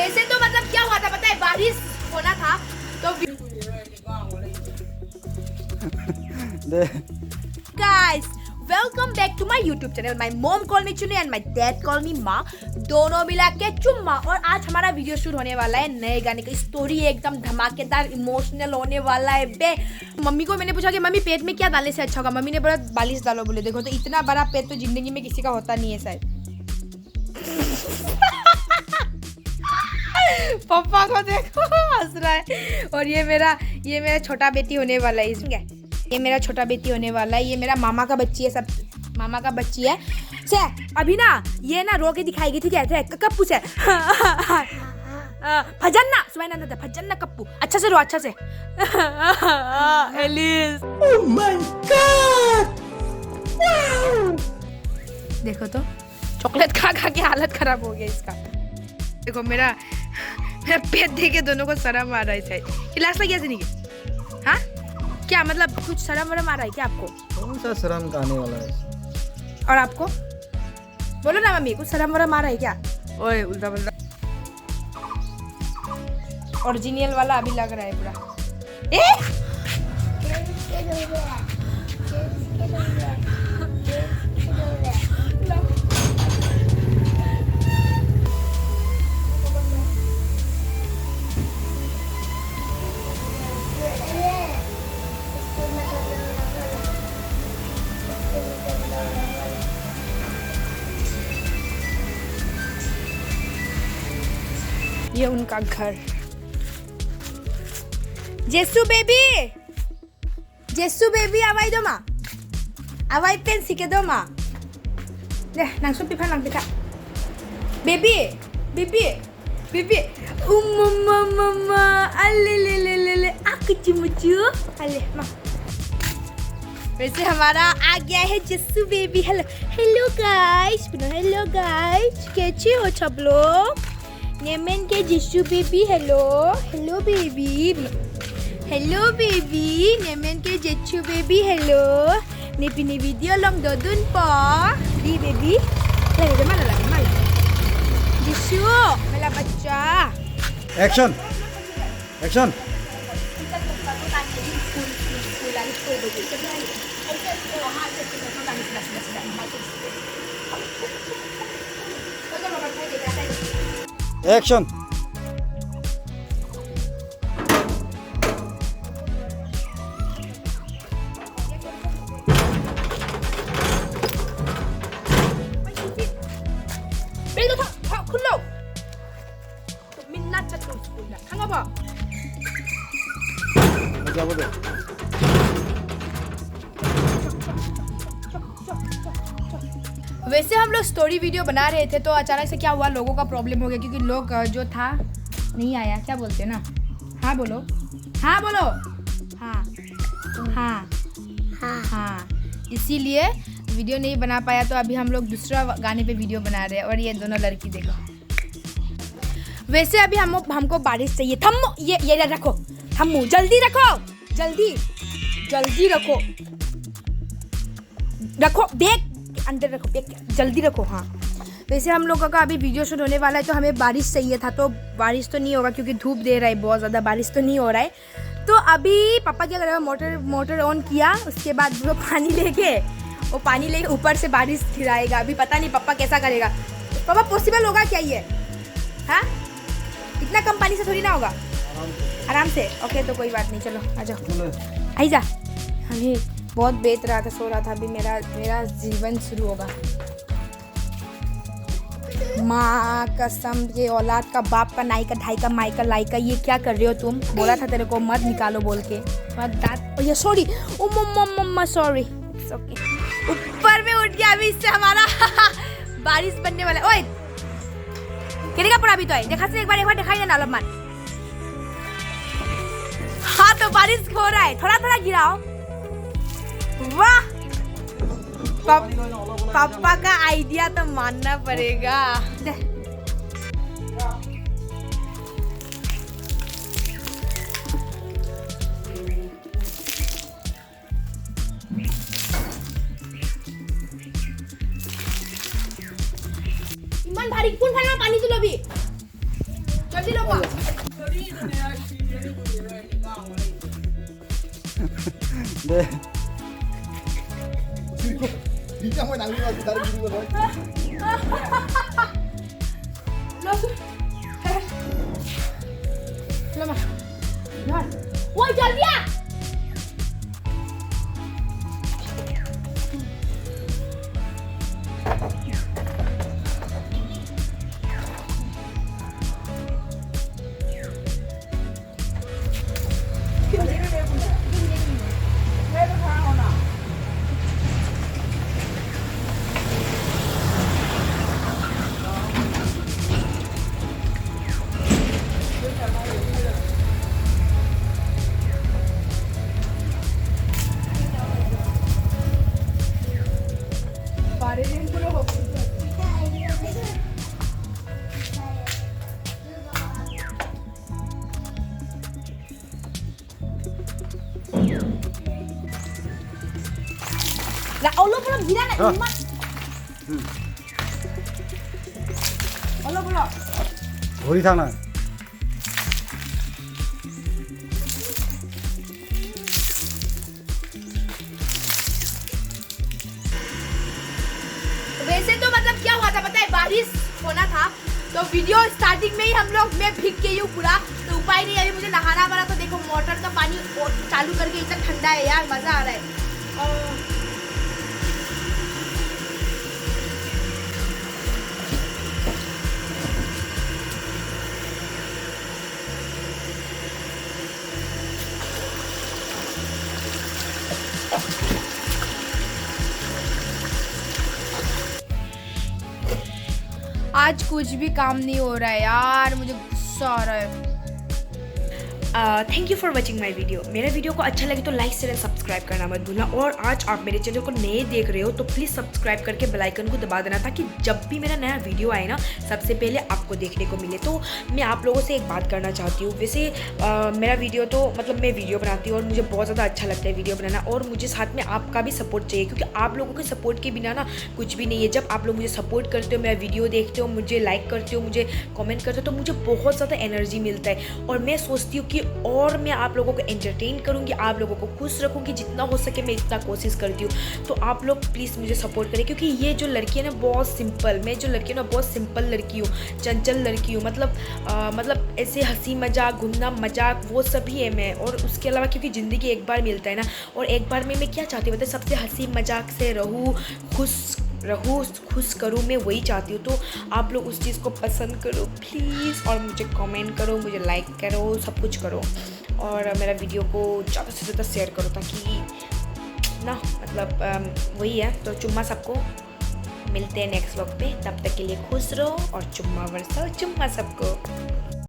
वैसे तो मतलब क्या हुआ था पता है, बारिश होना था तो guys welcome back to my YouTube channel. My mom call me Chunni and my dad call me माँ, दोनों मिला के चुम्मा। और आज हमारा वीडियो शुरू होने वाला है नए गाने की। स्टोरी एकदम धमाकेदार इमोशनल होने वाला है बे। मम्मी को मैंने पूछा कि मम्मी पेट में क्या डालने से अच्छा होगा। मम्मी ने बोला बालिश डालो। बोले देखो तो इतना बड़ा पेट तो जिंदगी में किसी का होता नहीं है शायद। पापा को देखो हंस रहा है। और ये मेरा छोटा बेटी होने वाला है। इसमें ये मेरा छोटा बेटी होने वाला है। ये मेरा मामा का बच्ची है, सब मामा का बच्ची है। से अभी ना ये ना रो के दिखाएगी, ठीक है? कप्पू से भजन्ना सुना भजन्ना कप्पू। अच्छा से रो, अच्छा से। एलिस ओह माय गॉड, देखो तो चॉकलेट खा खा के हालत खराब हो गया इसका। देखो मेरा पेट देख के दोनों को शर्म आ रहा है शायद। क्लास लगी ऐसे नहीं? हाँ क्या मतलब कुछ शर्म वरम आ रहा है क्या आपको? कौन सा शर्म का आने वाला है? और आपको बोलो ना मम्मी, कुछ शर्म वरम आ रहा है क्या? ओए उल्टा पुल्टा ओरिजिनल वाला अभी लग रहा है पूरा। ये उनका घर। जेसु बेबी आवाई दो माँ, आवाई पेन सीखे दो माँ। ले नांसु पिफा नांग पिफा। बेबी मम्मा अले आक चुमुचु अले माँ। वैसे हमारा आ गया है Jesu baby. Hello guys, hello guys, कैसे हो सब लोग? नेमन के जिसु बेबी। हेलो बेबी नेमन के जिसु बेबी। हेलो नेपिने वीडियो लॉन्ग दोदुन पा दी बेबी लगे माला जिसु मेरा बच्चा। Action action. एक्शन। खुल्लो मिन्ना चतुर स्कूल ना खांगा क्या बोले? वैसे हम लोग स्टोरी वीडियो बना रहे थे तो अचानक से क्या हुआ, लोगों का प्रॉब्लम हो गया क्योंकि लोग जो था नहीं आया। क्या बोलते हैं ना? हाँ बोलो, हाँ बोलो, हाँ हाँ हाँ हाँ। इसीलिए वीडियो नहीं बना पाया। तो अभी हम लोग दूसरा गाने पे वीडियो बना रहे हैं। और ये दोनों लड़की देखो। वैसे अभी हमको बारिश चाहिए। थम्मो ये रखो, थम्मो जल्दी रखो, जल्दी रखो बैग अंदर रखो, जल्दी रखो। हाँ वैसे हम लोगों का अभी वीडियो शूट होने वाला है तो हमें बारिश चाहिए था। तो बारिश तो नहीं होगा क्योंकि धूप दे रहा है बहुत ज़्यादा, बारिश तो नहीं हो रहा है। तो अभी पापा क्या करेगा, मोटर ऑन किया, उसके बाद वो पानी लेके ऊपर से बारिश गिराएगा। अभी पता नहीं पापा कैसा करेगा। पापा पॉसिबल होगा क्या ये? हाँ इतना कम पानी से थोड़ी ना होगा। आराम से ओके तो कोई बात नहीं। चलो आ जाओ, आई जा। अभी बहुत बेत रहा था, सो रहा था। अभी मेरा जीवन शुरू होगा। माँ कसम, ये औलाद का बाप का नाई का ढाई का माई का लाई का। ये क्या कर रहे हो तुम? बोला था तेरे को मत निकालो बोल के। मत दांत। ये सॉरी ओ मम्मा सॉरी। ऊपर में उठ गया। अभी इससे हमारा बारिश बनने वाला है। ओए कितने का पड़ा अभी तो है? देखा से एक बार दिखाई देना अलमान। हाँ तो बारिश हो रहा है, थोड़ा थोड़ा गिराओ। वाह पापा का आइडिया तो मानना पड़ेगा। ইমান ভারী কোন খানা পানি তুলবি जल्दी लो पा दे Bisa mau nangis lagi dari gini loh. लो लो मा यार वो जल्दी आ Lah Allah belum gila nak Ah. umat. Allah belum. ঘড়ি থাক না वैसे तो मतलब क्या हुआ था पता है, बारिश होना था तो वीडियो स्टार्टिंग में ही हम लोग मैं भीग गई हूँ पूरा, तो उपाय नहीं अभी मुझे नहाना पड़ा। तो देखो मोटर का पानी चालू करके इतना ठंडा है यार, मजा आ रहा है। आज कुछ भी काम नहीं हो रहा है यार, मुझे गुस्सा आ रहा है। Thank you for watching my video. मेरा वीडियो को अच्छा लगे तो लाइक शेयर सब्सक्राइब करना मत भूलना। और आज आप मेरे चैनल को नए देख रहे हो तो प्लीज़ सब्सक्राइब करके बेल आइकन को दबा देना, ताकि जब भी मेरा नया वीडियो आए ना सबसे पहले आपको देखने को मिले। तो मैं आप लोगों से एक बात करना चाहती हूँ। वैसे मेरा वीडियो तो मतलब मैं वीडियो बनाती हूँ और मुझे बहुत ज़्यादा अच्छा लगता है वीडियो बनाना, और मुझे साथ में आपका भी सपोर्ट चाहिए, क्योंकि आप लोगों के सपोर्ट के बिना ना कुछ भी नहीं है। जब आप लोग मुझे सपोर्ट करते हो, मेरा वीडियो देखते हो, मुझे लाइक करते हो, मुझे कमेंट करते हो, तो मुझे बहुत ज़्यादा एनर्जी मिलता है। और मैं सोचती हूँ कि और मैं आप लोगों को एंटरटेन करूँगी, आप लोगों को खुश रखूँगी, जितना हो सके मैं इतना कोशिश करती हूँ। तो आप लोग प्लीज़ मुझे सपोर्ट करें, क्योंकि ये जो लड़की है ना बहुत सिंपल, मैं जो लड़की हूँ ना बहुत सिंपल लड़की हूँ, चंचल लड़की हूँ। मतलब ऐसे हंसी मजाक घूमना मजाक वो सभी है मैं। और उसके अलावा क्योंकि ज़िंदगी एक बार मिलता है ना, और एक बार में मैं क्या चाहती हूँ मतलब सबसे हंसी मजाक से रहूँ, खुश करूँ, मैं वही चाहती हूँ। तो आप लोग उस चीज़ को पसंद करो प्लीज़, और मुझे कमेंट करो, मुझे लाइक करो, सब कुछ करो, और मेरा वीडियो को ज़्यादा से ज़्यादा शेयर करो, ताकि ना मतलब वही है। तो चुम्मा सबको, मिलते हैं नेक्स्ट व्लॉग पे, तब तक के लिए खुश रहो और चुम्मा बरसाओ चुम्मा सबको।